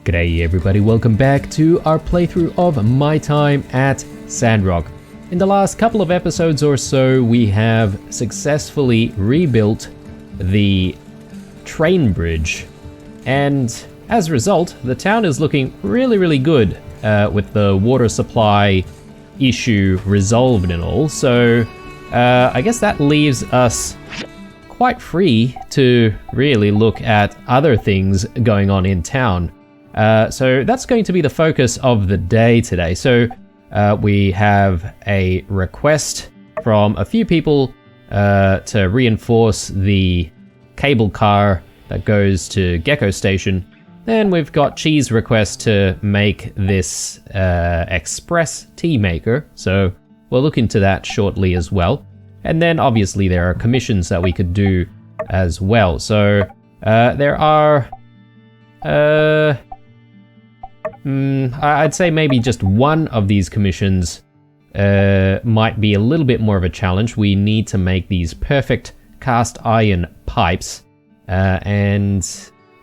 G'day everybody, welcome back to our playthrough of My Time at Sandrock. In the last couple of episodes or so, we have successfully rebuilt the train bridge. And as a result, the town is looking really good with the water supply issue resolved and all. So I guess that leaves us quite free to really look at other things going on in town. So that's going to be the focus of the day today. So we have a request from a few people to reinforce the cable car that goes to Gecko Station. Then we've got Cheese request to make this express tea maker. So we'll look into that shortly as well. And then obviously there are commissions that we could do as well. So there are... I'd say maybe just one of these commissions might be a little bit more of a challenge. We need to make these perfect cast iron pipes. And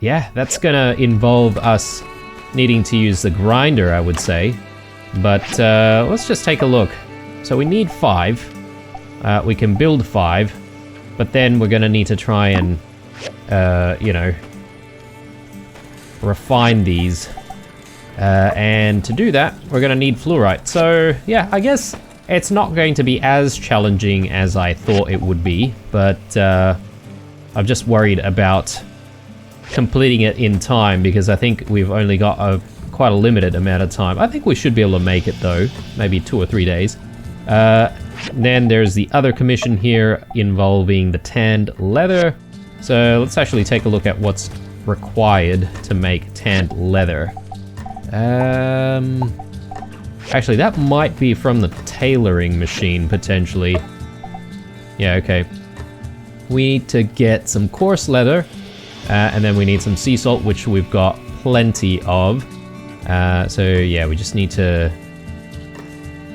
yeah, that's gonna involve us needing to use the grinder, I would say. But let's just take a look. So we need 5. We can build 5. But then we're gonna need to try and, you know, refine these. And to do that, we're going to need fluorite. So yeah, I guess it's not going to be as challenging as I thought it would be, but I'm just worried about completing it in time because I think we've only got quite a limited amount of time. I think we should be able to make it though, maybe 2 or 3 days. Then there's the other commission here involving the tanned leather. So let's actually take a look at what's required to make tanned leather. Actually, that might be from the tailoring machine, potentially. Yeah, okay. We need to get some coarse leather, and then we need some sea salt, which we've got plenty of. So yeah, we just need to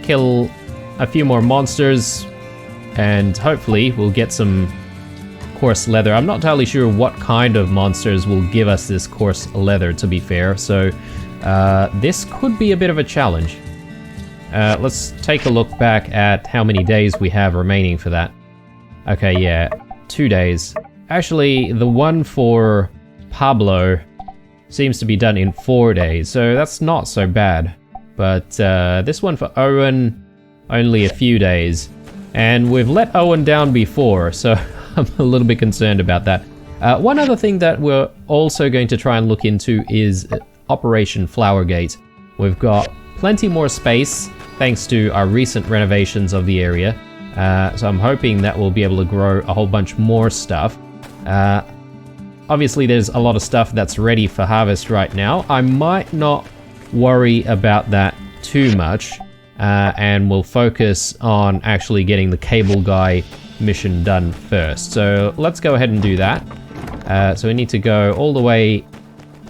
kill a few more monsters, and hopefully we'll get some coarse leather. I'm not entirely sure what kind of monsters will give us this coarse leather, to be fair, so this could be a bit of a challenge. Let's take a look back at how many days we have remaining for that. Okay, yeah, 2 days. Actually, the one for Pablo seems to be done in 4 days, so that's not so bad. But this one for Owen, only a few days. And we've let Owen down before, so I'm a little bit concerned about that. One other thing that we're also going to try and look into is Operation Flowergate. We've got plenty more space thanks to our recent renovations of the area, so I'm hoping that we'll be able to grow a whole bunch more stuff. Obviously there's a lot of stuff that's ready for harvest right now. I might not worry about that too much, and we'll focus on actually getting the cable guy mission done first. So let's go ahead and do that. So we need to go all the way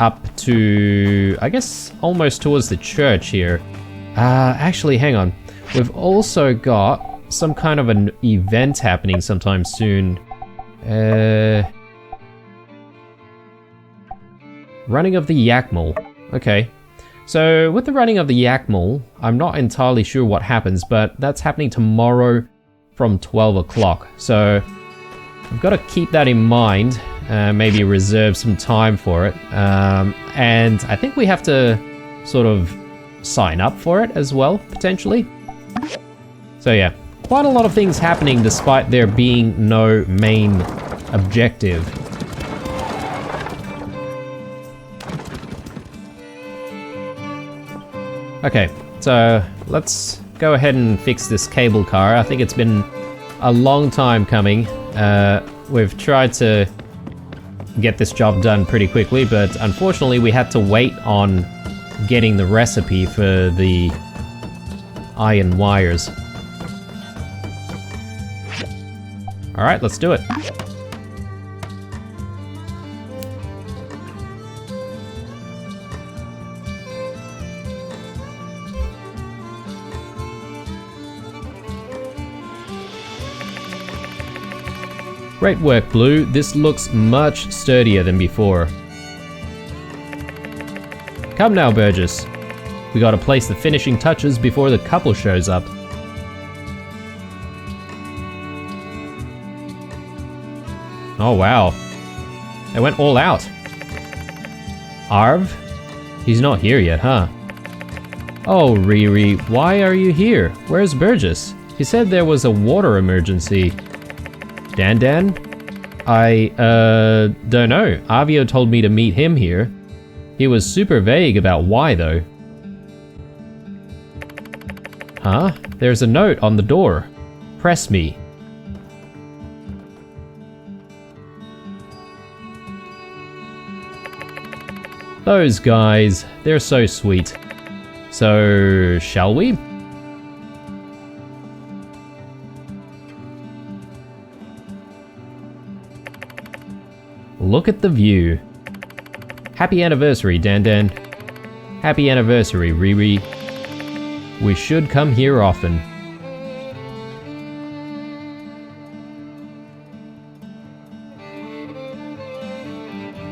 up to, I guess, almost towards the church here. Actually, hang on. We've also got some kind of an event happening sometime soon. Running of the yakmel. Okay. So with the running of the yakmel, I'm not entirely sure what happens, but that's happening tomorrow from 12 o'clock. So I've got to keep that in mind. Maybe reserve some time for it. And I think we have to sort of sign up for it as well, potentially. So yeah, quite a lot of things happening despite there being no main objective. Okay, so let's go ahead and fix this cable car. I think it's been a long time coming. We've tried to get this job done pretty quickly, but unfortunately we had to wait on getting the recipe for the iron wires. Alright, let's do it. Great work, Blue. This looks much sturdier than before. Come now, Burgess. We gotta place the finishing touches before the couple shows up. Oh wow. They went all out. Arv? He's not here yet, huh? Oh, Riri, why are you here? Where's Burgess? He said there was a water emergency. Dan? I, don't know. Avio told me to meet him here. He was super vague about why, though. Huh? There's a note on the door. Press me. Those guys, they're so sweet. So, shall we? Look at the view. Happy anniversary, Dan. Happy anniversary, Riri. We should come here often.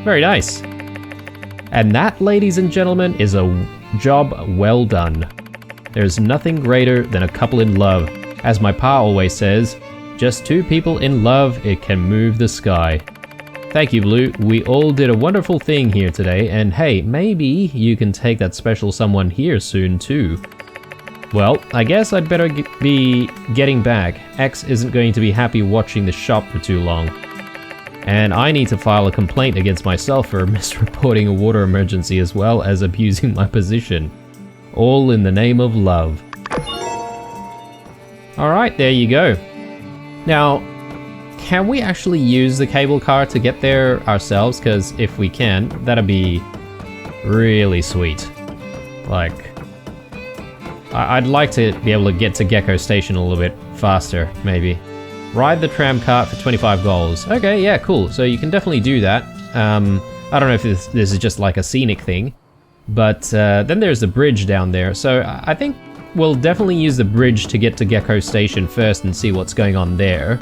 Very nice. And that, ladies and gentlemen, is a job well done. There's nothing greater than a couple in love. As my pa always says, just two people in love, it can move the sky. Thank you, Blue. We all did a wonderful thing here today, and hey, maybe you can take that special someone here soon too. Well, I guess I'd better be getting back. X isn't going to be happy watching the shop for too long. And I need to file a complaint against myself for misreporting a water emergency as well as abusing my position. All in the name of love. Alright, there you go. Now, can we actually use the cable car to get there ourselves? Because if we can, that'd be really sweet. Like, I'd like to be able to get to Gecko Station a little bit faster, maybe. Ride the tram cart for 25 goals. Okay, yeah, cool. So you can definitely do that. I don't know if this is just like a scenic thing, but then there's the bridge down there. So I think we'll definitely use the bridge to get to Gecko Station first and see what's going on there.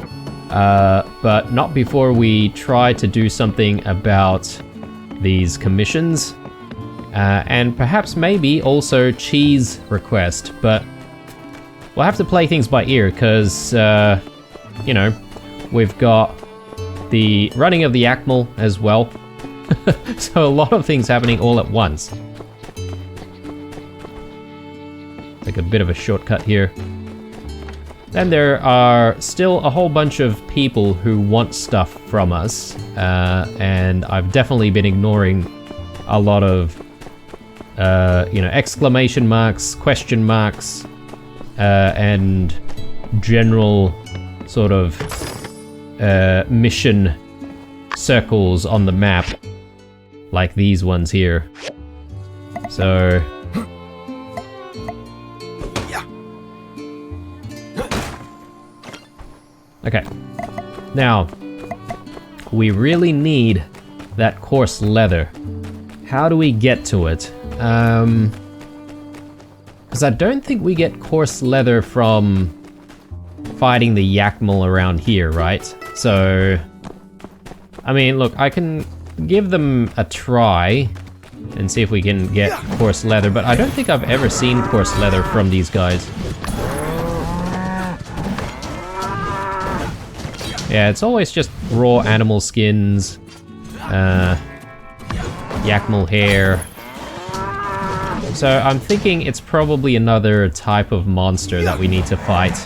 But not before we try to do something about these commissions. And perhaps maybe also cheese request, but we'll have to play things by ear because, you know, we've got the running of the yakmel as well. So a lot of things happening all at once. Take a bit of a shortcut here. Then there are still a whole bunch of people who want stuff from us, and I've definitely been ignoring a lot of, you know, exclamation marks, question marks, and general sort of mission circles on the map, like these ones here. So okay, now we really need that coarse leather. How do we get to it? Because I don't think we get coarse leather from fighting the yakmel around here, right? So, I mean, look, I can give them a try and see if we can get coarse leather, but I don't think I've ever seen coarse leather from these guys. Yeah, it's always just raw animal skins, yakmel hair. So I'm thinking it's probably another type of monster that we need to fight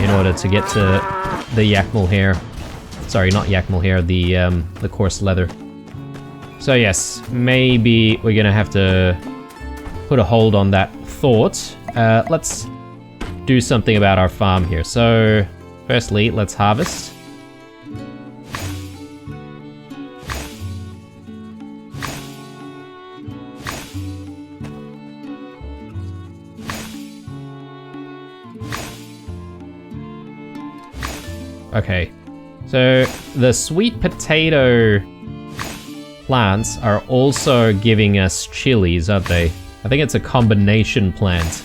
in order to get to the yakmel hair. Sorry, not yakmel hair, the coarse leather. So yes, maybe we're gonna have to put a hold on that thought. Let's do something about our farm here. So firstly, let's harvest. Okay, so the sweet potato plants are also giving us chilies, aren't they? I think it's a combination plant.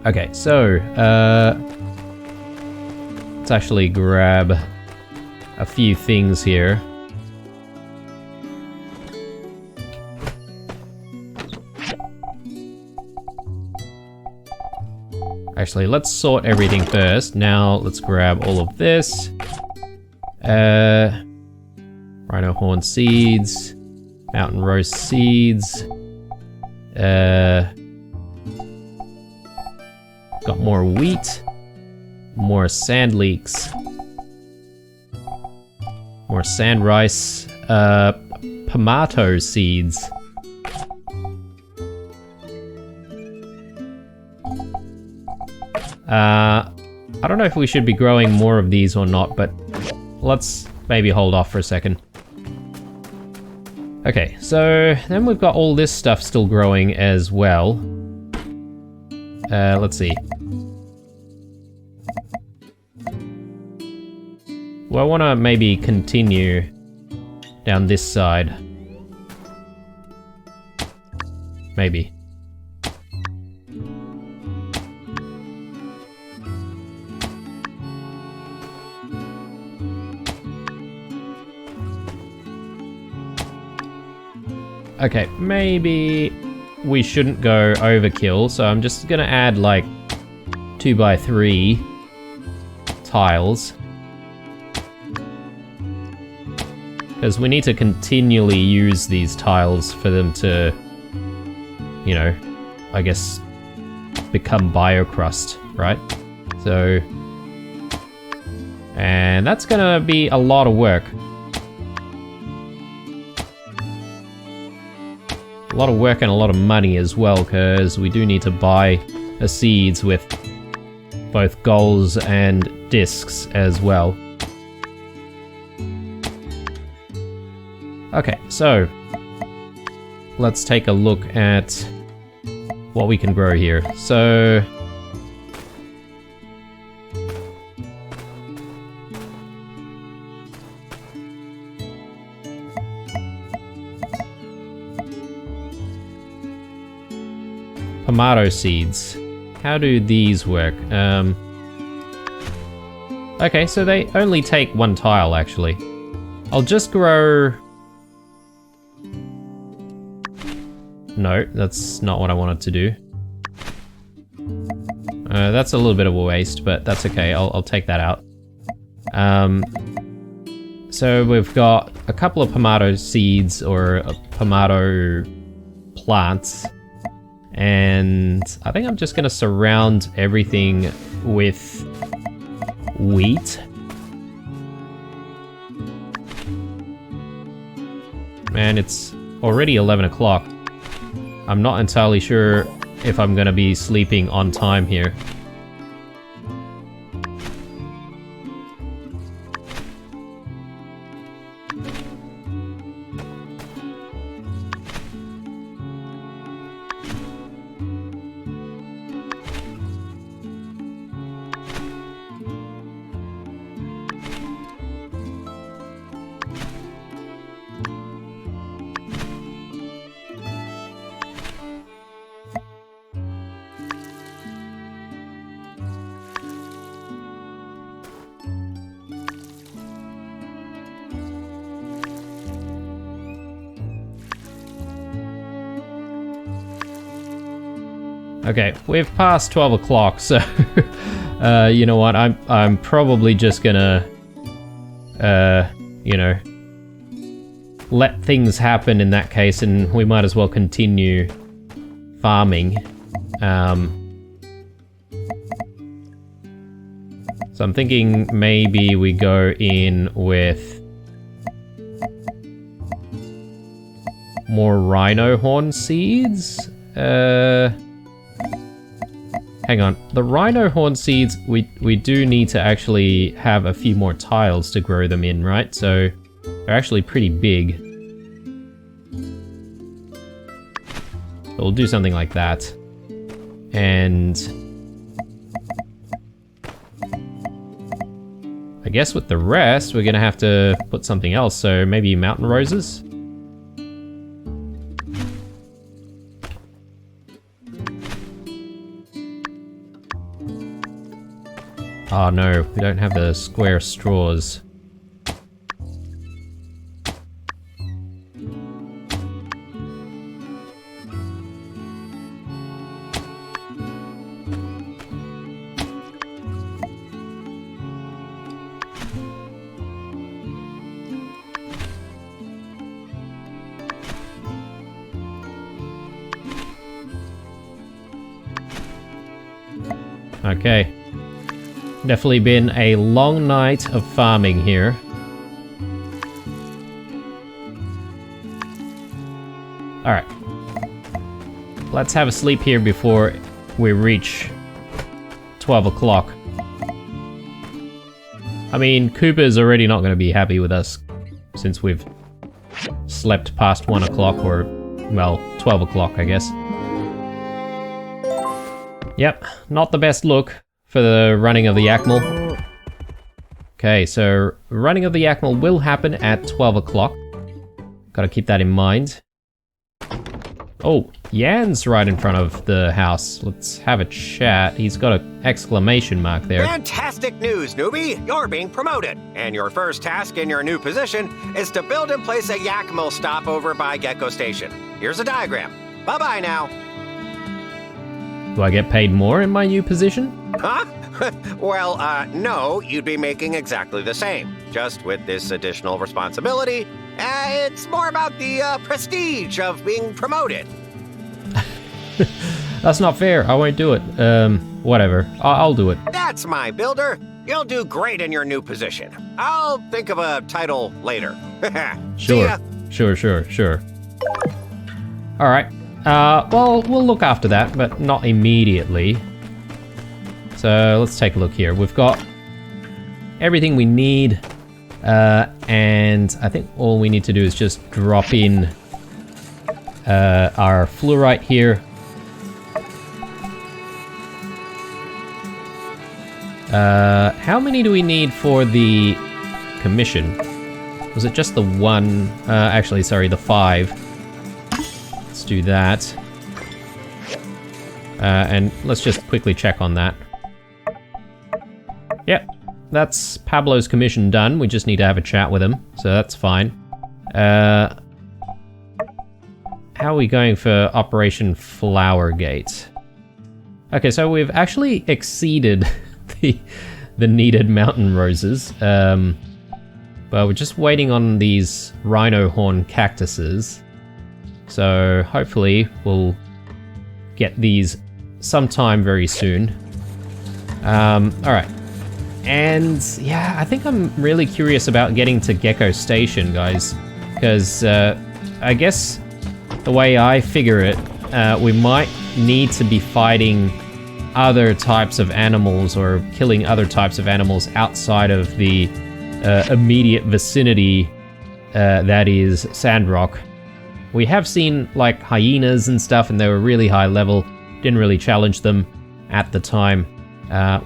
Okay, so Let's actually grab a few things here. Actually, let's sort everything first. Now, let's grab all of this. Rhino horn seeds. Mountain rose seeds. Got more wheat. More sand leeks. More sand rice. Pimento seeds. I don't know if we should be growing more of these or not, but let's maybe hold off for a second. Okay, so then we've got all this stuff still growing as well. Let's see. Well, I want to maybe continue down this side. Maybe. Okay, maybe we shouldn't go overkill, so I'm just gonna add like 2x3 tiles. Because we need to continually use these tiles for them to, you know, I guess, become biocrust, right? So, and that's gonna be a lot of work. A lot of work and a lot of money as well, because we do need to buy the seeds with both golds and discs as well. Okay, so let's take a look at what we can grow here. So Pimento seeds. How do these work? Okay, so they only take one tile, actually. I'll just grow... No, that's not what I wanted to do. That's a little bit of a waste, but that's okay. I'll take that out. So we've got a couple of pimento seeds, or pimento plants. And I think I'm just gonna surround everything with wheat. Man, it's already 11 o'clock. I'm not entirely sure if I'm gonna be sleeping on time here. Okay, we've passed 12 o'clock, so you know what? I'm probably just gonna, you know, let things happen in that case, and we might as well continue farming. So I'm thinking maybe we go in with more rhino horn seeds. Hang on, the rhino horn seeds, we do need to actually have a few more tiles to grow them in, right? So they're actually pretty big. So we'll do something like that. And I guess with the rest, we're gonna have to put something else. So maybe mountain roses? Oh no, we don't have the square straws. Okay. Definitely been a long night of farming here. Alright. Let's have a sleep here before we reach 12 o'clock. I mean, Cooper's already not going to be happy with us since we've slept past 1 o'clock or, well, 12 o'clock, I guess. Yep, not the best look for the running of the yakmel. Okay, so running of the yakmel will happen at 12 o'clock. Gotta keep that in mind. Oh, Jan's right in front of the house. Let's have a chat. He's got an exclamation mark there. Fantastic news, newbie! You're being promoted, and your first task in your new position is to build and place a yakmel stop over by Gecko Station. Here's a diagram. Bye-bye now. Do I get paid more in my new position? Huh? Well, no, you'd be making exactly the same. Just with this additional responsibility, it's more about the prestige of being promoted. That's not fair. I won't do it. Whatever. I'll do it. That's my builder. You'll do great in your new position. I'll think of a title later. See ya. Sure. All right. Well, we'll look after that, but not immediately. So let's take a look here. We've got everything we need, and I think all we need to do is just drop in our fluorite here. How many do we need for the commission? Was it just the one? Actually, sorry, the 5. Let's do that. And let's just quickly check on that. Yep, that's Pablo's commission done. We just need to have a chat with him, so that's fine. How are we going for Operation Flowergate? Okay, so we've actually exceeded the needed mountain roses. But we're just waiting on these rhino horn cactuses. So hopefully we'll get these sometime very soon. Alright. And yeah, I think I'm really curious about getting to Gecko Station, guys. Because I guess the way I figure it, we might need to be fighting other types of animals or killing other types of animals outside of the immediate vicinity that is Sandrock. We have seen like hyenas and stuff, and they were really high level. Didn't really challenge them at the time.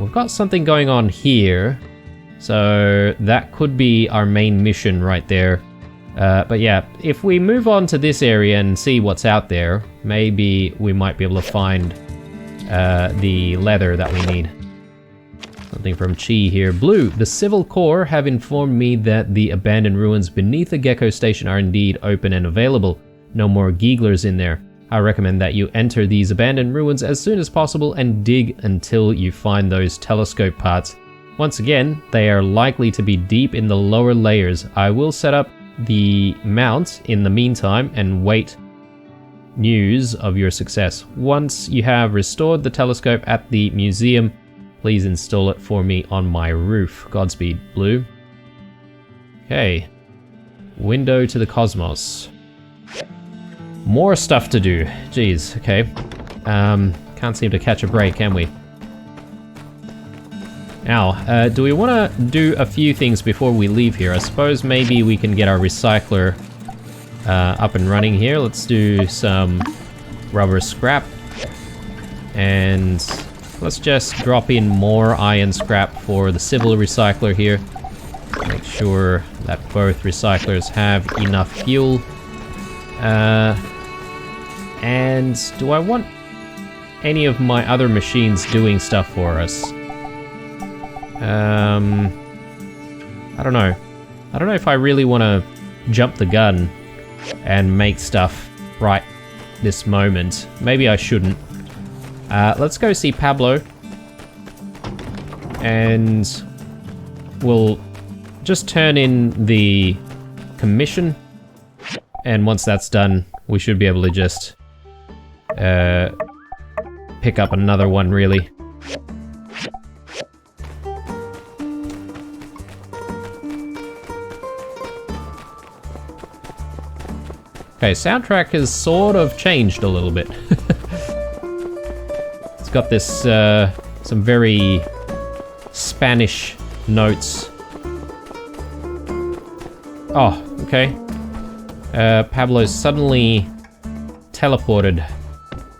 We've got something going on here, so that could be our main mission right there. But yeah, if we move on to this area and see what's out there, maybe we might be able to find the leather that we need. Something from Chi here. Blue, the Civil Corps have informed me that the abandoned ruins beneath the Gecko Station are indeed open and available. No more Geeglers in there. I recommend that you enter these abandoned ruins as soon as possible and dig until you find those telescope parts. Once again, they are likely to be deep in the lower layers. I will set up the mount in the meantime and wait news of your success. Once you have restored the telescope at the museum, please install it for me on my roof. Godspeed, Blue. Okay. Window to the cosmos. More stuff to do. Jeez, okay. Can't seem to catch a break, can we? Now, do we want to do a few things before we leave here? I suppose maybe we can get our recycler up and running here. Let's do some rubber scrap. And let's just drop in more iron scrap for the civil recycler here. Make sure that both recyclers have enough fuel. And do I want any of my other machines doing stuff for us? I don't know. I don't know if I really want to jump the gun and make stuff right this moment. Maybe I shouldn't. Let's go see Pablo. And we'll just turn in the commission. And once that's done, we should be able to just pick up another one, really. Okay, soundtrack has sort of changed a little bit. It's got this, some very Spanish notes. Oh, okay. Pablo's suddenly teleported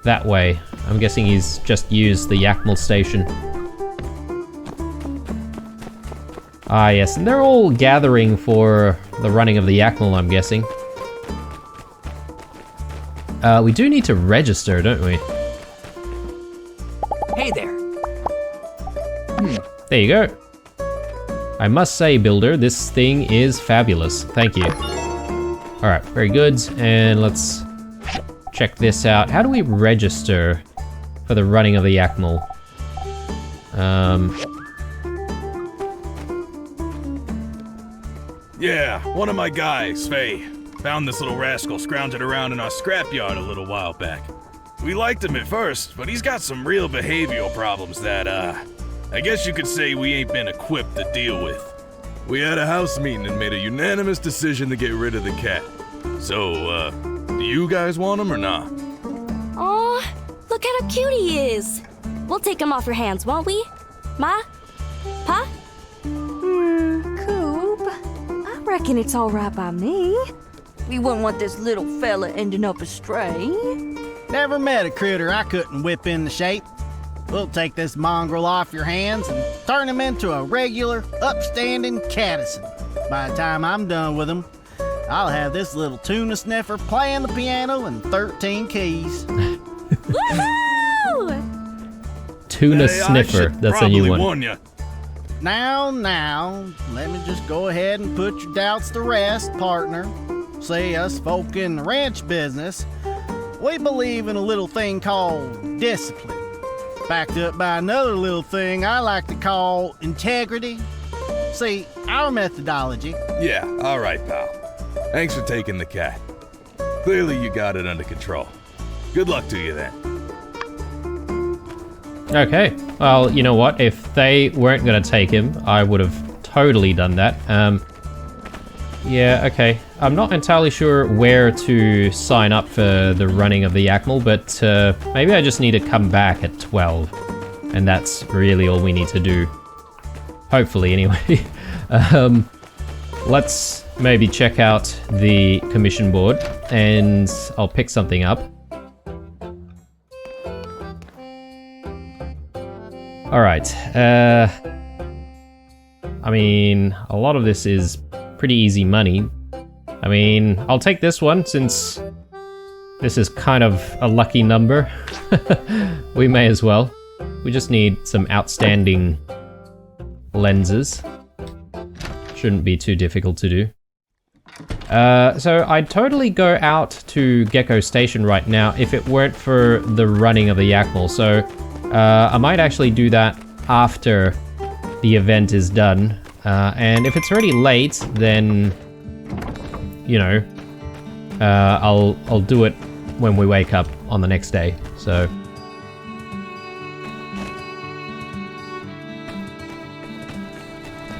that way. I'm guessing he's just used the yakmel station. Ah, yes, and they're all gathering for the running of the yakmel, I'm guessing. We do need to register, don't we? Hey there. There you go. I must say, Builder, this thing is fabulous. Thank you. Alright, very good. And let's check this out. How do we register for the running of the yakmel? Yeah, one of my guys, Faye, found this little rascal scrounging around in our scrapyard a little while back. We liked him at first, but he's got some real behavioral problems that, I guess you could say we ain't been equipped to deal with. We had a house meeting and made a unanimous decision to get rid of the cat. So, do you guys want him or not? Aw, look how cute he is. We'll take him off your hands, won't we? Ma? Pa? Coop, I reckon it's all right by me. We wouldn't want this little fella ending up astray. Never met a critter I couldn't whip into shape. We'll take this mongrel off your hands and turn him into a regular, upstanding cattison. By the time I'm done with him, I'll have this little tuna sniffer playing the piano in 13 keys. Woohoo! Tuna Hey, sniffer, that's a new one. Warn ya. Now, let me just go ahead and put your doubts to rest, partner. See, us folk in the ranch business, we believe in a little thing called discipline. Backed up by another little thing I like to call integrity. See, our methodology. Yeah, all right, pal. Thanks for taking the cat. Clearly you got it under control. Good luck to you then. Okay, well, you know what? If they weren't going to take him, I would have totally done that. Yeah, okay. I'm not entirely sure where to sign up for the running of the yakmel, but maybe I just need to come back at 12. And that's really all we need to do. Hopefully, anyway. Let's maybe check out the commission board, and I'll pick something up. Alright, I mean, a lot of this is pretty easy money. I mean, I'll take this one since this is kind of a lucky number. We may as well. We just need some outstanding lenses. Shouldn't be too difficult to do. So I'd totally go out to Gecko Station right now if it weren't for the running of the yakmel. So I might actually do that after the event is done. And if it's already late, then, you know, I'll do it when we wake up on the next day. So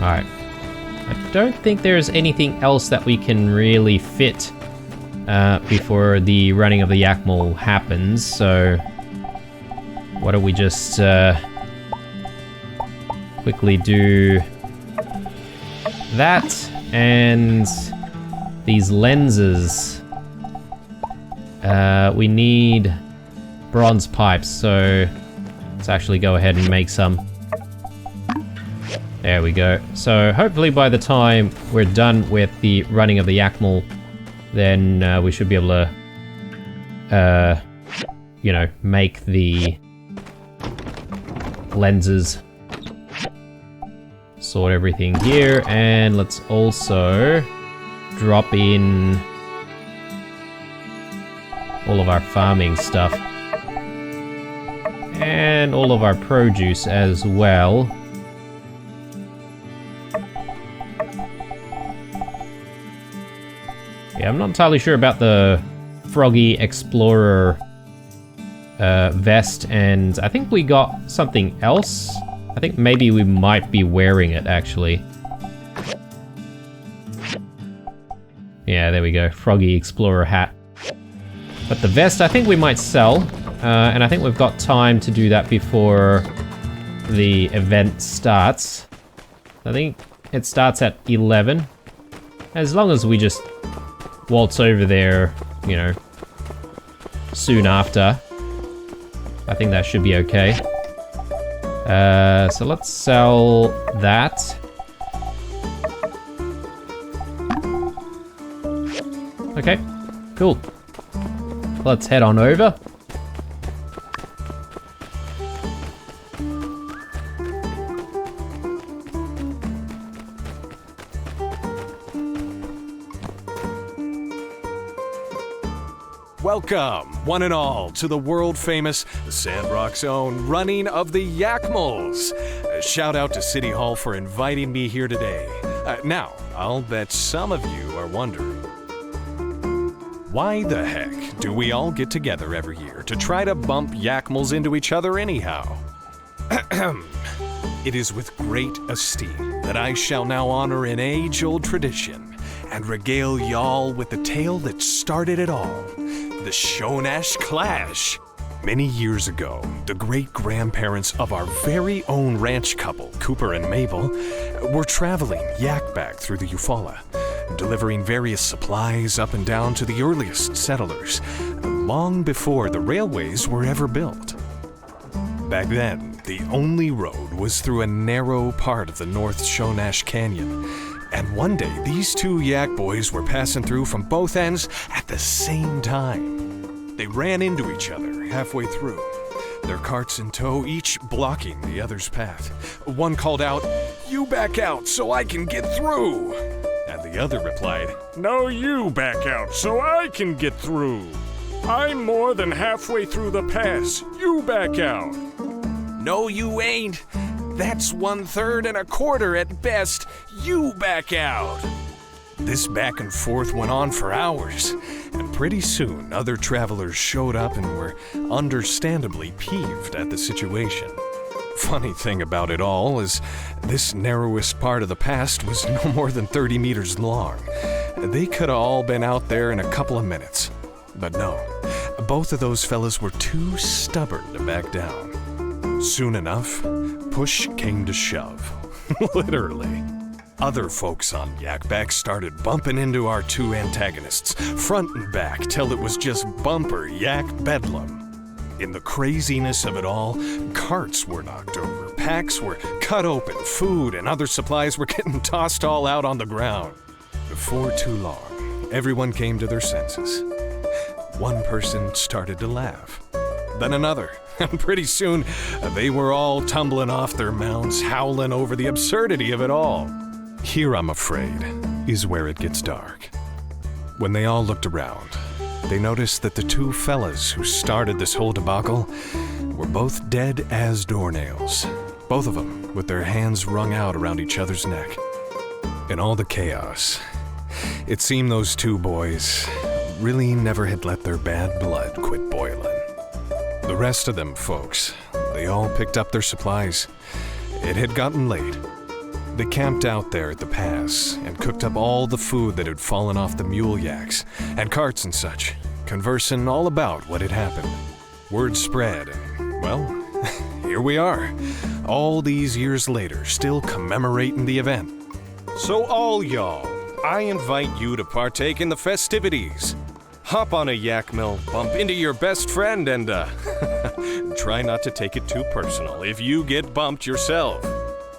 alright. I don't think there's anything else that we can really fit before the running of the yakmel happens, so why don't we just quickly do that and these lenses. We need bronze pipes, so let's actually go ahead and make some. There we go. So hopefully by the time we're done with the running of the yakmel, then we should be able to, you know, make the lenses. sort everything here, and let's also drop in all of our farming stuff. And all of our produce as well. Yeah, I'm not entirely sure about the Froggy Explorer vest, and I think we got something else. I think maybe we might be wearing it, actually. Yeah, there we go. Froggy Explorer hat. But the vest, I think we might sell. And I think we've got time to do that before the event starts. I think it starts at 11. As long as we just waltz over there, you know, soon after. I think that should be okay. So let's sell that. Okay, cool. Let's head on over. Welcome, one and all, to the world-famous Sandrock's own running of the yakmels. Shout out to City Hall for inviting me here today. Now, I'll bet some of you are wondering, why the heck do we all get together every year to try to bump yakmels into each other anyhow? It is with great esteem that I shall now honor an age-old tradition and regale y'all with the tale that started it all. The Shonash Clash. Many years ago, the great-grandparents of our very own ranch couple, Cooper and Mabel, were traveling yak-back through the Eufaula, delivering various supplies up and down to the earliest settlers, long before the railways were ever built. Back then, the only road was through a narrow part of the North Shonash Canyon, and one day these two yak boys were passing through from both ends at the same time. They ran into each other halfway through, their carts in tow, each blocking the other's path. One called out, "You back out so I can get through!" And the other replied, "No, you back out so I can get through. I'm more than halfway through the pass. You back out." "No, you ain't. That's 1/3 and a quarter at best. You back out." This back and forth went on for hours, and pretty soon other travelers showed up and were understandably peeved at the situation. Funny thing about it all is this narrowest part of the pass was no more than 30 meters long. They could have all been out there in a couple of minutes. But no, both of those fellas were too stubborn to back down. Soon enough, push came to shove. Literally. Other folks on Yakback started bumping into our two antagonists, front and back, till it was just bumper yak bedlam. In the craziness of it all, carts were knocked over, packs were cut open, food and other supplies were getting tossed all out on the ground. Before too long, everyone came to their senses. One person started to laugh, then another, and pretty soon they were all tumbling off their mounts, howling over the absurdity of it all. Here, I'm afraid, is where it gets dark. When they all looked around, they noticed that the two fellas who started this whole debacle were both dead as doornails, both of them with their hands wrung out around each other's neck. In all the chaos, it seemed those two boys really never had let their bad blood quit boiling. The rest of them folks, they all picked up their supplies. It had gotten late. They camped out there at the pass and cooked up all the food that had fallen off the mule yaks and carts and such, conversing all about what had happened. Word spread, and, well, here we are, all these years later, still commemorating the event. So all y'all, I invite you to partake in the festivities. Hop on a yakmel, bump into your best friend, and try not to take it too personal if you get bumped yourself.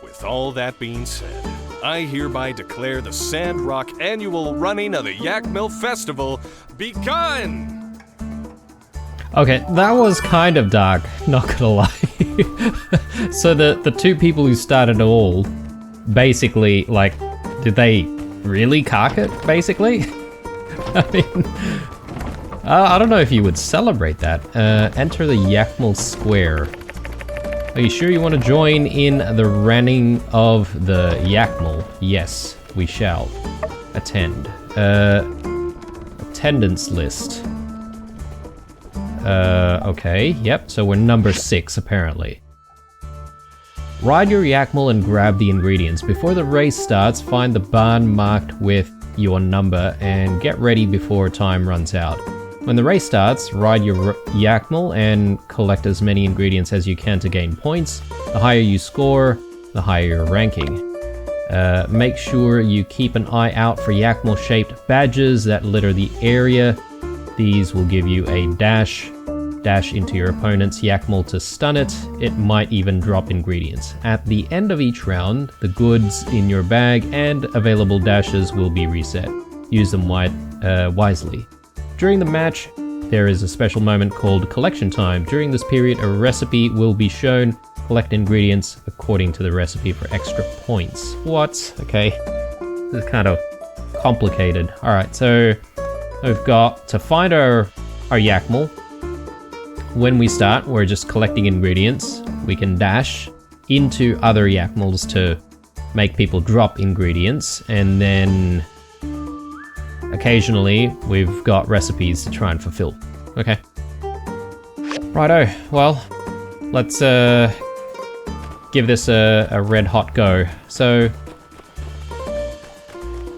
With all that being said, I hereby declare the Sandrock annual running of the Yakmel Festival begun! Okay, that was kind of dark, not gonna lie. So the two people who started it all basically, like, did they really cark it, basically? I mean, I don't know if you would celebrate that. Enter the Yakmel Square. Are you sure you want to join in the running of the Yakmel? Yes, we shall. Attend. Attendance list. Okay, yep, so we're number 6, apparently. Ride your Yakmel and grab the ingredients. Before the race starts, find the barn marked with your number and get ready before time runs out. When the race starts, ride your Yakmel and collect as many ingredients as you can to gain points. The higher you score, the higher your ranking. Make sure you keep an eye out for Yakmel-shaped badges that litter the area. These will give you a dash into your opponent's Yakmel to stun it. It might even drop ingredients. At the end of each round, the goods in your bag and available dashes will be reset. Use them wisely. During the match, there is a special moment called collection time. During this period, a recipe will be shown. Collect ingredients according to the recipe for extra points. What? Okay. This is kind of complicated. Alright, so we've got to find our Yakmel. When we start, we're just collecting ingredients. We can dash into other Yakmels to make people drop ingredients, and then occasionally we've got recipes to try and fulfill. Okay. Righto, well, let's give this a red hot go. So,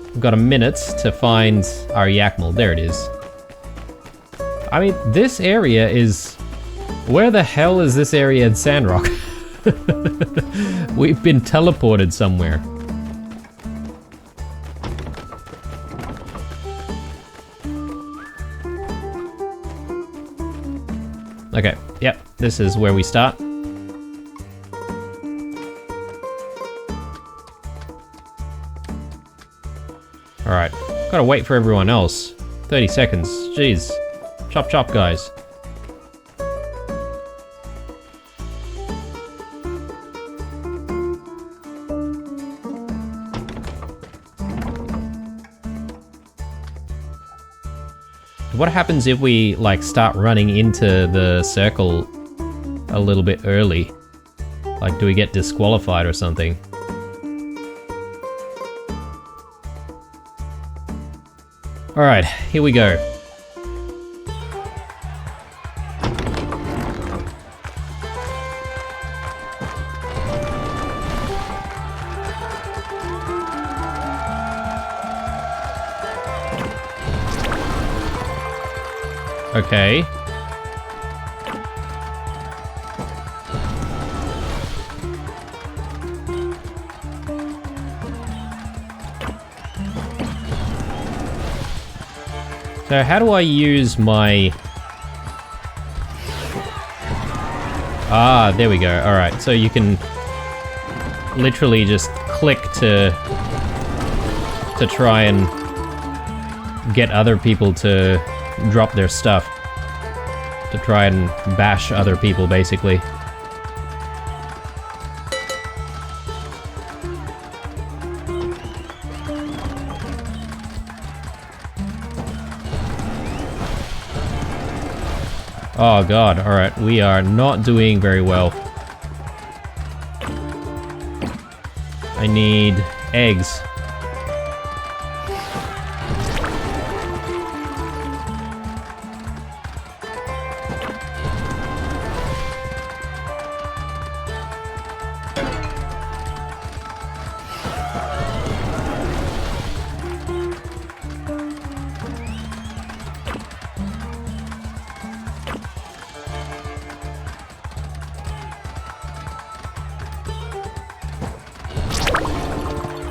we've got a minute to find our Yakmel. There it is. I mean, this area is... Where the hell is this area in Sandrock? We've been teleported somewhere. Okay, yep, this is where we start. Alright, gotta wait for everyone else. 30 seconds, jeez. Chop chop, guys. What happens if we, like, start running into the circle a little bit early? Like, do we get disqualified or something? Alright, here we go. Okay. So how do I use my... Ah, there we go. Alright, so you can literally just click to try and get other people to drop their stuff. To try and bash other people, basically. Oh god, alright, we are not doing very well. I need eggs.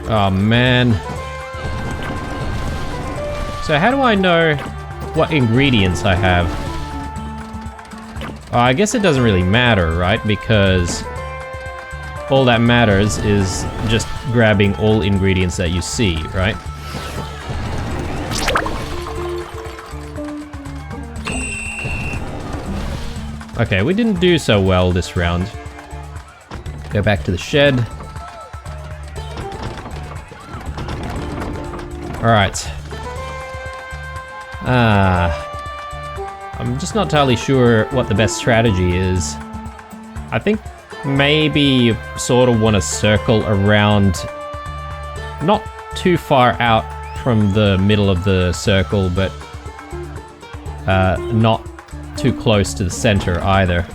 Oh man. So how do I know what ingredients I have? I guess it doesn't really matter, right? Because all that matters is just grabbing all ingredients that you see, right? Okay, we didn't do so well this round. Go back to the shed. Alright. I'm just not entirely sure what the best strategy is. I think maybe you sort of want to circle around, not too far out from the middle of the circle, but not too close to the center either.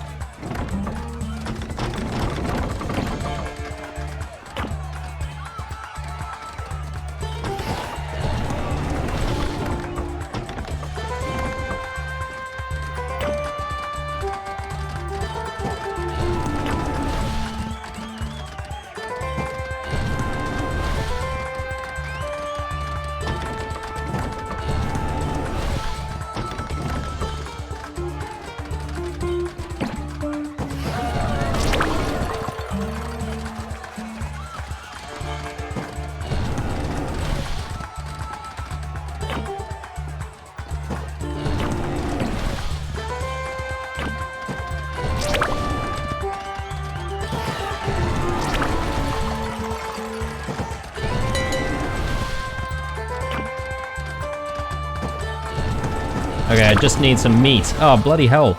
Okay, I just need some meat. Oh, bloody hell.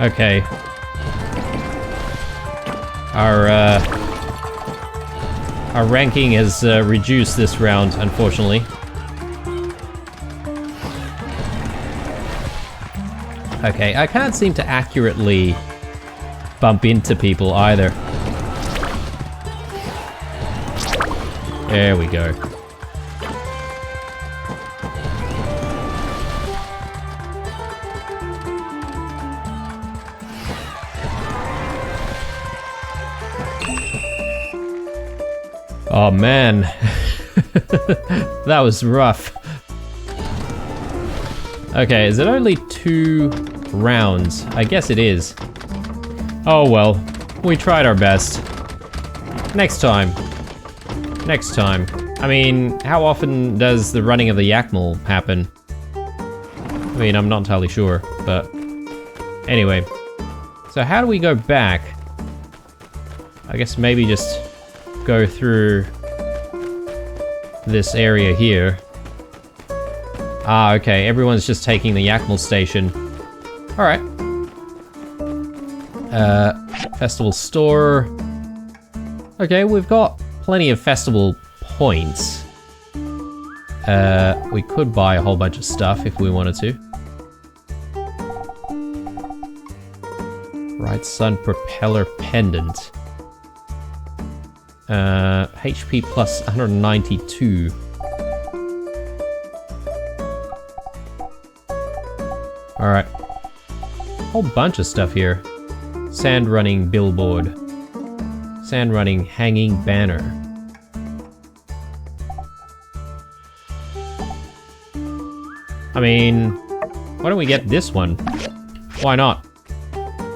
Okay. Our ranking is reduced this round, unfortunately. Okay, I can't seem to accurately bump into people either. There we go. Oh man, that was rough. Okay, is it only 2 rounds? I guess it is. Oh well, we tried our best. Next time. Next time. I mean, how often does the running of the yakmel happen? I mean, I'm not entirely sure, but anyway. So how do we go back? I guess maybe just go through this area here. Ah, okay, everyone's just taking the yakmel station. Alright. Festival store. Okay, we've got plenty of festival points. We could buy a whole bunch of stuff if we wanted to. Right Sun Propeller Pendant. HP plus 192. Alright. Whole bunch of stuff here. Sand running billboard. Sand running hanging banner. I mean, why don't we get this one? Why not?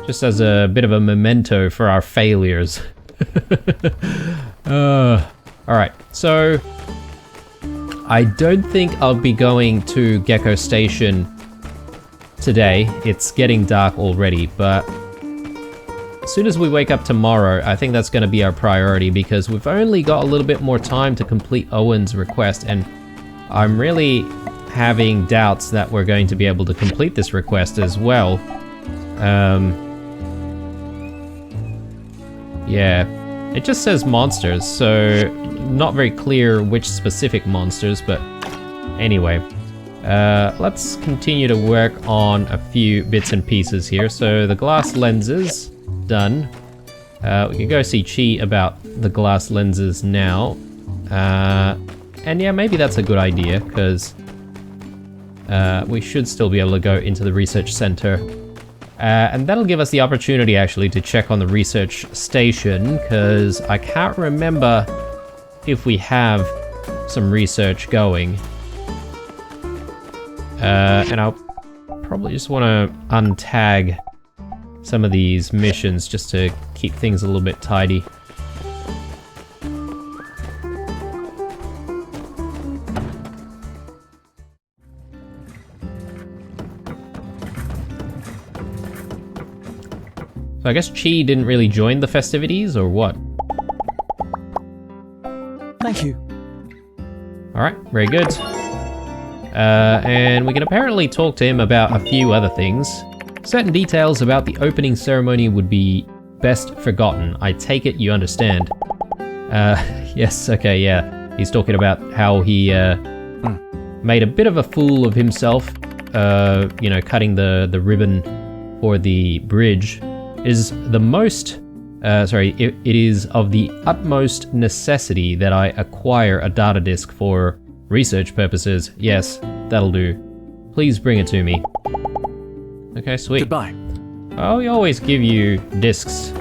Just as a bit of a memento for our failures. Alright, so I don't think I'll be going to Gecko Station today. It's getting dark already, but as soon as we wake up tomorrow, I think that's going to be our priority because we've only got a little bit more time to complete Owen's request, and I'm really having doubts that we're going to be able to complete this request as well. Yeah, it just says monsters, so not very clear which specific monsters, but anyway. Let's continue to work on a few bits and pieces here. So the glass lenses, done. We can go see Chi about the glass lenses now. And yeah, maybe that's a good idea, because we should still be able to go into the research center. And that'll give us the opportunity actually to check on the research station, because I can't remember if we have some research going. And I'll probably just want to untag some of these missions just to keep things a little bit tidy. So I guess Chi didn't really join the festivities, or what? Thank you. Alright, very good. And we can apparently talk to him about a few other things. Certain details about the opening ceremony would be best forgotten. I take it you understand. Yes, okay, yeah. He's talking about how he made a bit of a fool of himself, you know, cutting the ribbon for the bridge. Is the most, it is of the utmost necessity that I acquire a data disk for research purposes. Yes, that'll do. Please bring it to me. Okay, sweet. Goodbye. Well, we always give you discs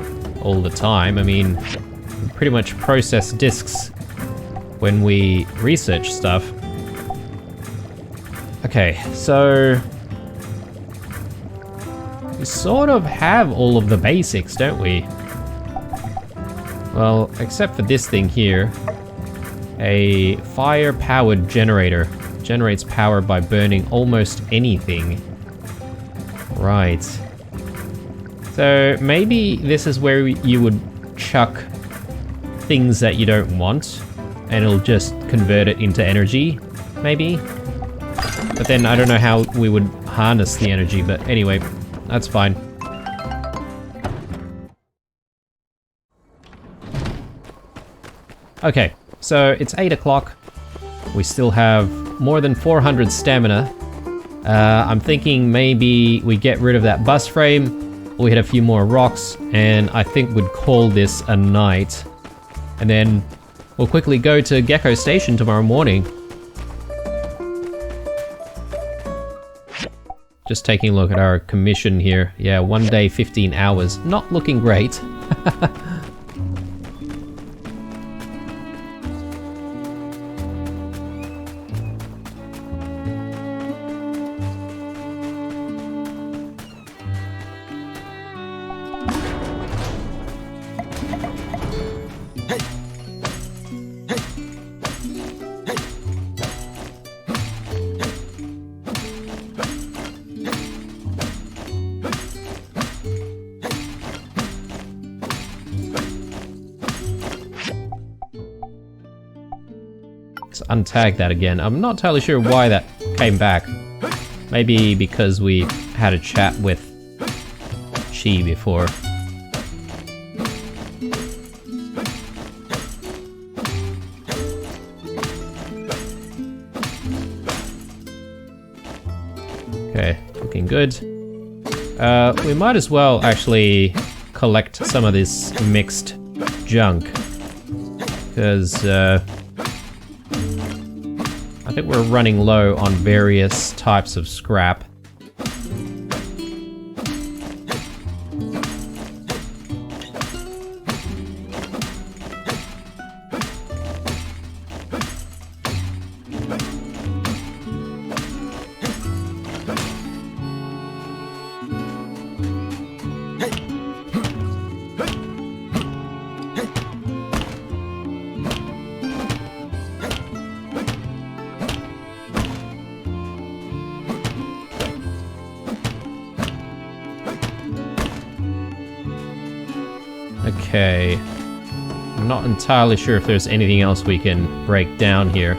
all the time. I mean, we pretty much process discs when we research stuff. Okay, so we sort of have all of the basics, don't we? Well, except for this thing here. A fire-powered generator. Generates power by burning almost anything. Right. So maybe this is where you would chuck things that you don't want, and it'll just convert it into energy, maybe? But then I don't know how we would harness the energy, but anyway. That's fine. Okay, so it's 8 o'clock. We still have more than 400 stamina. I'm thinking maybe we get rid of that bus frame, we hit a few more rocks, and I think we'd call this a night. And then we'll quickly go to Gecko Station tomorrow morning. Just taking a look at our commission here. Yeah, 1 day, 15 hours. Not looking great. Let's untag that again. I'm not entirely sure why that came back. Maybe because we had a chat with Chi before. Okay, looking good. We might as well actually collect some of this mixed junk, because I think we're running low on various types of scrap. Okay. I'm not entirely sure if there's anything else we can break down here.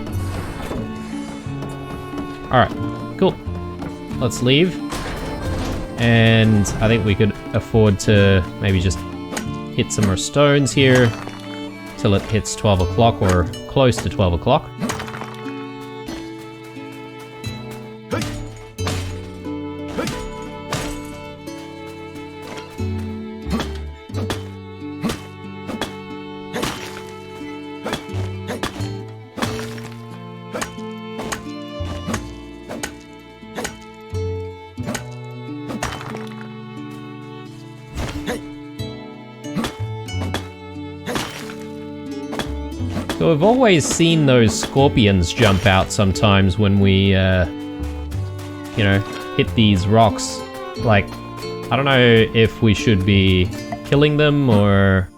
Alright, cool. Let's leave. And I think we could afford to maybe just hit some more stones here till it hits 12 o'clock or close to 12 o'clock. So we've always seen those scorpions jump out sometimes when we, you know, hit these rocks. Like, I don't know if we should be killing them or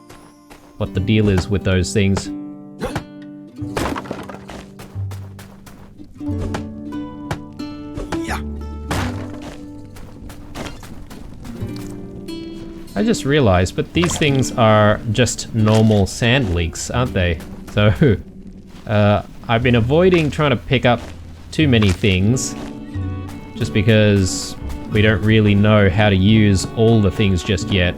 what the deal is with those things. I just realized, but these things are just normal sand leaks, aren't they? So, I've been avoiding trying to pick up too many things, just because we don't really know how to use all the things just yet.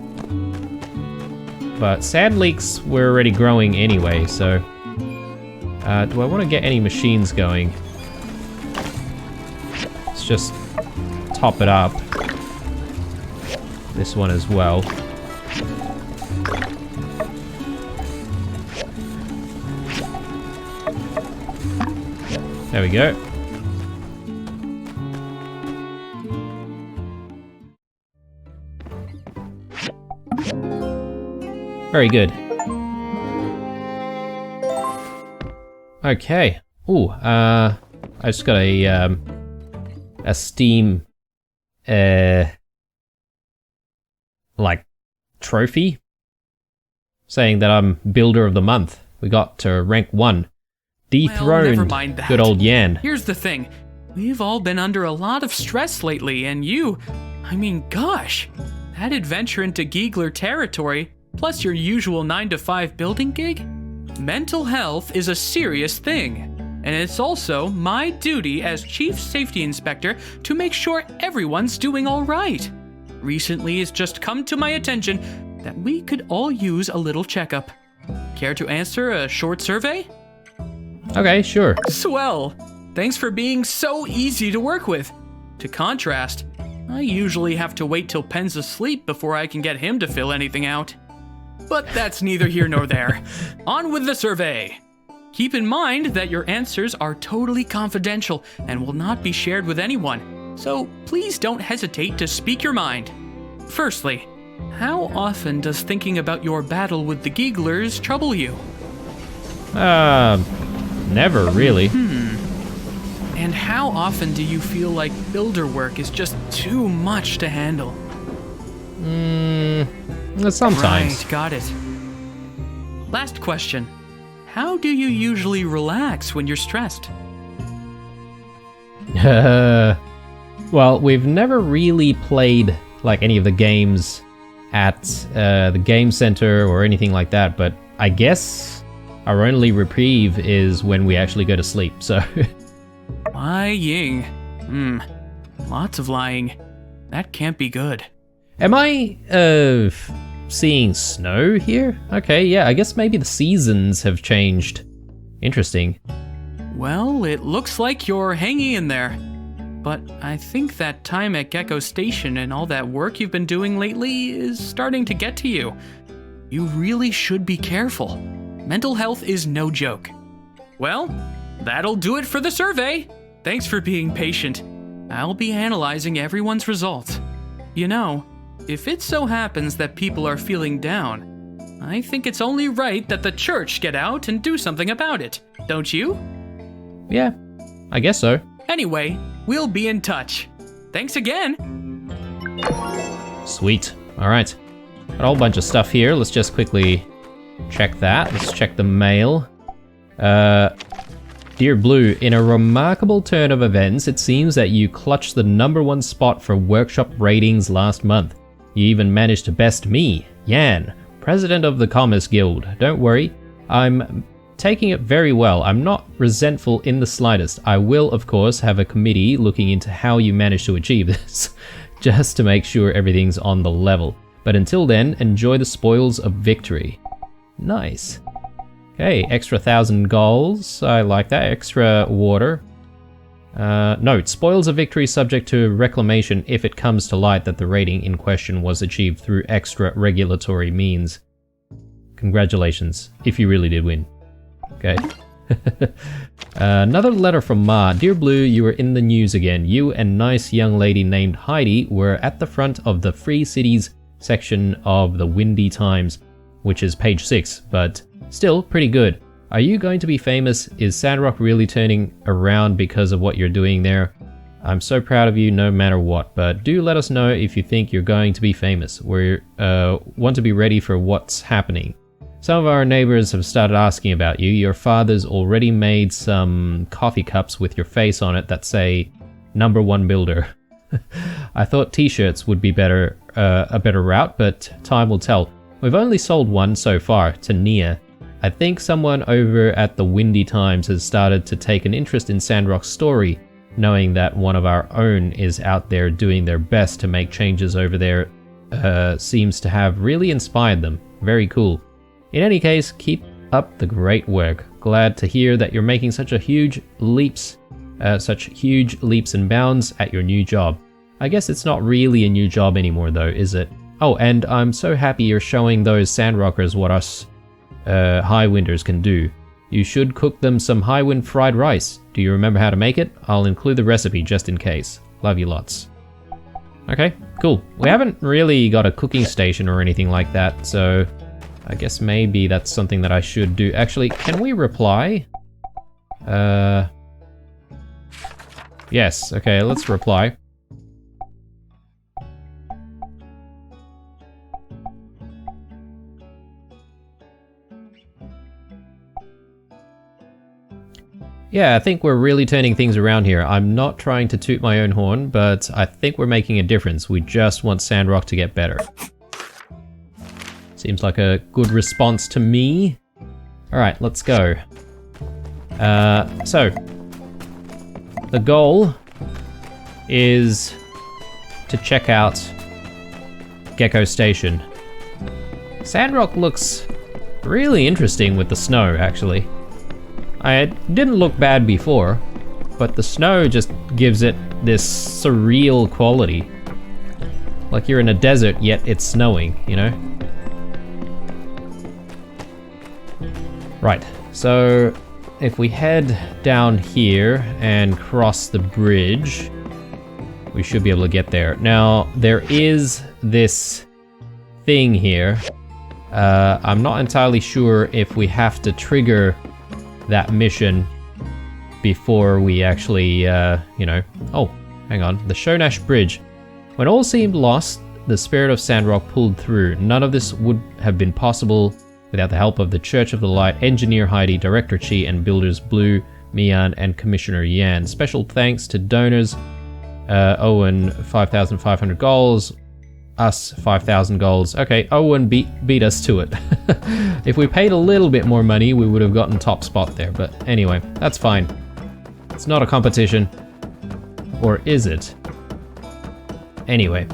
But sand leaks were already growing anyway, so... do I want to get any machines going? Let's just top it up. This one as well. There we go. Very good. Okay. Ooh, I just got a Steam, like, trophy saying that I'm Builder of the Month. We got to rank 1. Dethroned, well, never mind that. Good old Yan. Here's the thing. We've all been under a lot of stress lately, and you... I mean, gosh. That adventure into Giegler territory, plus your usual 9-to-5 building gig? Mental health is a serious thing. And it's also my duty as Chief Safety Inspector to make sure everyone's doing all right. Recently, it's just come to my attention that we could all use a little checkup. Care to answer a short survey? Okay, sure. Swell! Thanks for being so easy to work with. To contrast, I usually have to wait till Penn's asleep before I can get him to fill anything out. But that's neither here nor there. On with the survey! Keep in mind that your answers are totally confidential and will not be shared with anyone, so please don't hesitate to speak your mind. Firstly, how often does thinking about your battle with the Gieglers trouble you? Never really. And how often do you feel like builder work is just too much to handle? Sometimes. Right, got it. Last question. How do you usually relax when you're stressed? Well, we've never really played like any of the games at the game center or anything like that, but I guess our only reprieve is when we actually go to sleep, so... Lying. Lots of lying. That can't be good. Am I, seeing snow here? Okay, yeah, I guess maybe the seasons have changed. Interesting. Well, it looks like you're hanging in there. But I think that time at Gecko Station and all that work you've been doing lately is starting to get to you. You really should be careful. Mental health is no joke. Well, that'll do it for the survey. Thanks for being patient. I'll be analyzing everyone's results. You know, if it so happens that people are feeling down, I think it's only right that the church get out and do something about it, don't you? Yeah, I guess so. Anyway, we'll be in touch. Thanks again. Sweet. Alright. Got a whole bunch of stuff here. Let's just quickly check that. Let's check the mail. Dear Blue, in a remarkable turn of events, it seems that you clutched the #1 spot for workshop ratings last month. You even managed to best me, Yan, president of the Commerce Guild. Don't worry, I'm taking it very well. I'm not resentful in the slightest. I will, of course, have a committee looking into how you managed to achieve this, just to make sure everything's on the level. But until then, enjoy the spoils of victory. Nice. Okay, extra 1,000 goals. I like that. Extra water. Note, spoils of victory subject to reclamation if it comes to light that the rating in question was achieved through extra regulatory means. Congratulations, if you really did win. Okay. Another letter from Ma. Dear Blue, you were in the news again. You and nice young lady named Heidi were at the front of the Free Cities section of the Windy Times, which is page 6, but still pretty good. Are you going to be famous? Is Sandrock really turning around because of what you're doing there? I'm so proud of you no matter what, but do let us know if you think you're going to be famous. We want to be ready for what's happening. Some of our neighbors have started asking about you. Your father's already made some coffee cups with your face on it that say #1 builder. I thought t-shirts would be a better route, but time will tell. We've only sold one so far, to Nia. I think someone over at the Windy Times has started to take an interest in Sandrock's story, knowing that one of our own is out there doing their best to make changes over there seems to have really inspired them. Very cool. In any case, keep up the great work. Glad to hear that you're making such huge leaps and bounds at your new job. I guess it's not really a new job anymore though, is it? Oh, and I'm so happy you're showing those Sandrockers what us Highwinders can do. You should cook them some Highwind fried rice. Do you remember how to make it? I'll include the recipe just in case. Love you lots. Okay, cool. We haven't really got a cooking station or anything like that, so I guess maybe that's something that I should do. Actually, can we reply? Yes, okay, let's reply. Yeah, I think we're really turning things around here. I'm not trying to toot my own horn, but I think we're making a difference. We just want Sandrock to get better. Seems like a good response to me. Alright, let's go. So, the goal is to check out Gecko Station. Sandrock looks really interesting with the snow, actually. It didn't look bad before, but the snow just gives it this surreal quality. Like you're in a desert, yet it's snowing, you know? Right, so if we head down here and cross the bridge, we should be able to get there. Now, there is this thing here. I'm not entirely sure if we have to trigger that mission before we actually, you know... Oh, hang on. The Shonash Bridge. When all seemed lost, the spirit of Sandrock pulled through. None of this would have been possible without the help of the Church of the Light, Engineer Heidi, Director Chi, and Builders Blue, Mian, and Commissioner Yan. Special thanks to donors Owen 5,500 goals, us 5,000 goals. Okay, Owen beat us to it. If we paid a little bit more money, we would have gotten top spot there, but anyway, that's fine. It's not a competition. Or is it? Anyway.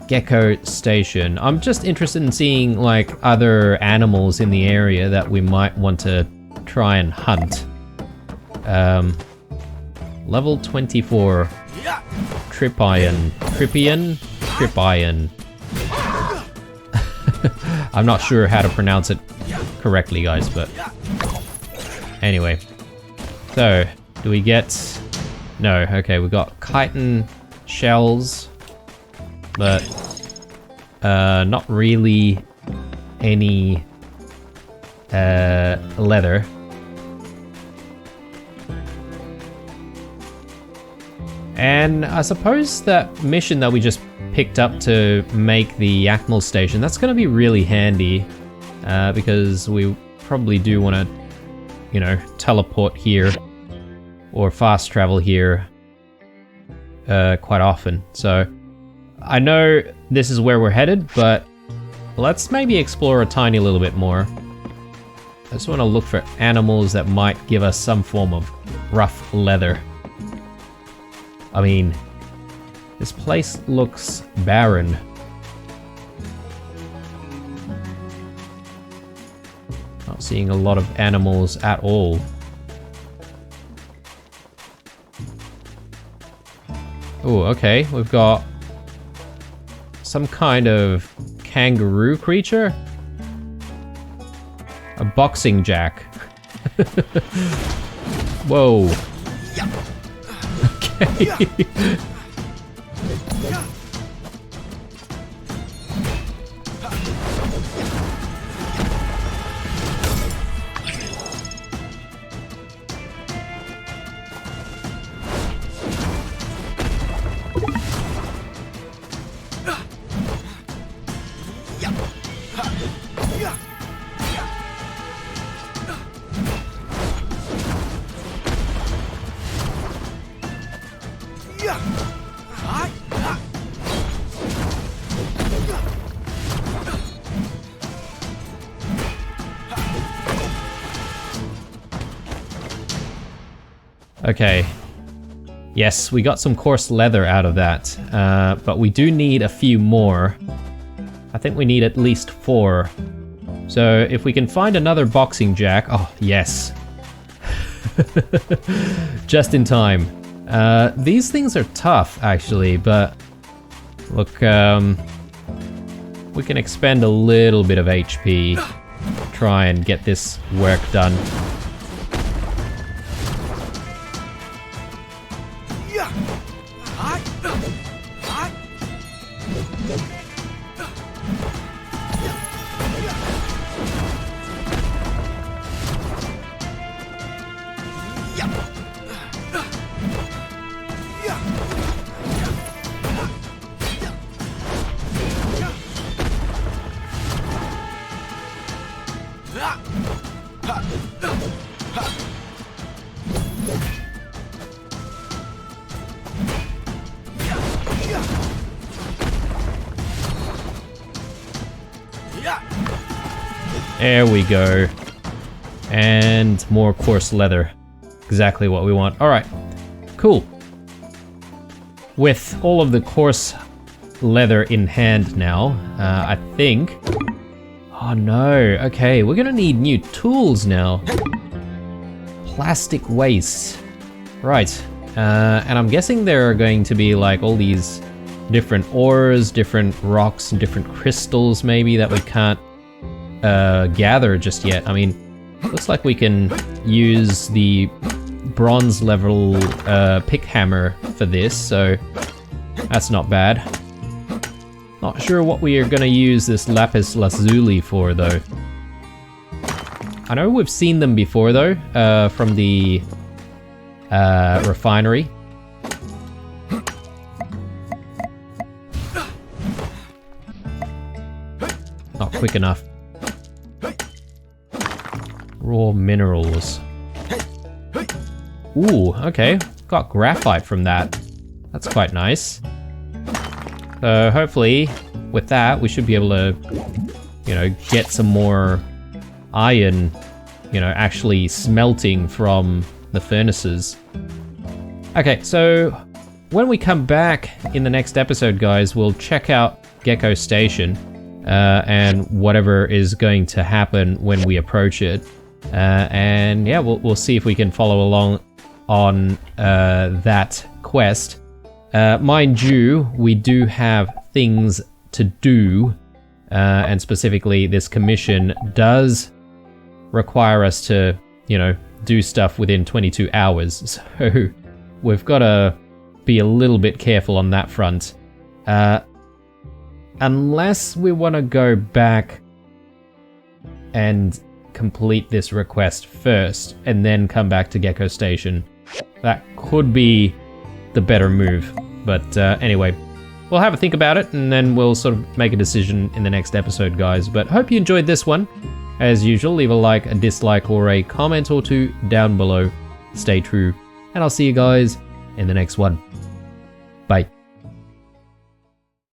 Gecko Station. I'm just interested in seeing like other animals in the area that we might want to try and hunt. Level 24. Trippian. I'm not sure how to pronounce it correctly, guys, but anyway. So, do we get... No, okay, we got chitin shells, but not really any leather. And I suppose that mission that we just picked up to make the yakmel station, that's going to be really handy because we probably do want to, you know, teleport here or fast travel here quite often. So I know this is where we're headed, but let's maybe explore a tiny little bit more. I just want to look for animals that might give us some form of rough leather. I mean, this place looks barren. Not seeing a lot of animals at all. Oh, okay, we've got some kind of kangaroo creature? A boxing jack. Whoa. Okay. Okay. Yes, we got some coarse leather out of that, but we do need a few more. I think we need at least 4. So if we can find another boxing jack... Oh, yes. Just in time. These things are tough, actually, but... Look, we can expend a little bit of HP. Try and get this work done. There we go. And more coarse leather. Exactly what we want. Alright, cool. With all of the coarse leather in hand now, I think... Oh no, okay, we're gonna need new tools now. Plastic waste. Right, and I'm guessing there are going to be like all these different ores, different rocks, and different crystals maybe that we can't gather just yet. I mean, looks like we can use the bronze level pick hammer for this, so that's not bad. Not sure what we are gonna use this lapis lazuli for though. I know we've seen them before though, from the refinery. Not quick enough. Raw minerals. Ooh, okay. Got graphite from that. That's quite nice. So hopefully, with that, we should be able to, you know, get some more iron, you know, actually smelting from the furnaces. Okay, so when we come back in the next episode, guys, we'll check out Gecko Station and whatever is going to happen when we approach it. And yeah, we'll see if we can follow along on that quest. Mind you, we do have things to do, and specifically this commission does require us to, you know, do stuff within 22 hours, so we've got to be a little bit careful on that front. Unless we want to go back and complete this request first, and then come back to Gecko Station. That could be the better move. But anyway, we'll have a think about it, and then we'll sort of make a decision in the next episode, guys. But hope you enjoyed this one. As usual, leave a like, a dislike, or a comment or two down below. Stay true, and I'll see you guys in the next one. Bye.